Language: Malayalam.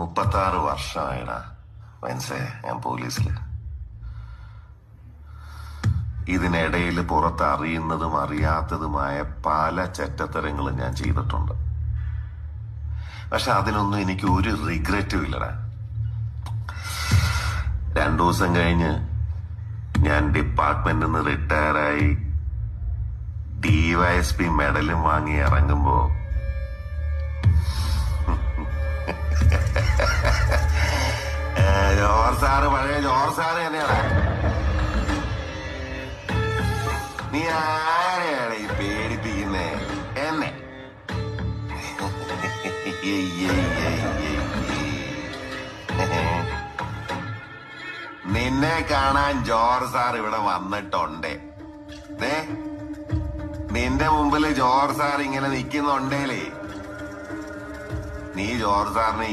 36 വർഷമായിടാ മനസ്സേ ഞാൻ പോലീസില്. ഇതിനിടയിൽ പുറത്ത് അറിയുന്നതും അറിയാത്തതുമായ പല ചെറ്റത്തരങ്ങളും ഞാൻ ചെയ്തിട്ടുണ്ട്. പക്ഷെ അതിനൊന്നും എനിക്ക് ഒരു റിഗ്രറ്റും ഇല്ലടാ. 2 ദിവസം കഴിഞ്ഞ് ഞാൻ ഡിപ്പാർട്ട്മെന്റിൽ നിന്ന് റിട്ടയറായി DYSP മെഡലും വാങ്ങി ഇറങ്ങുമ്പോ ജോർജ് സാറ് പഴയ ജോർജ് സാറ് തന്നെയാണ്. നീ ആരെയാണ് ഈ പേടിപ്പിക്കുന്നേ? എന്നെ നിന്നെ കാണാൻ ജോർജ് സാർ ഇവിടെ വന്നിട്ടുണ്ട്. നിന്റെ മുമ്പില് ജോർജ് സാർ ഇങ്ങനെ നിൽക്കുന്നുണ്ടേലേ നീ ജോർജ് സാറിനെ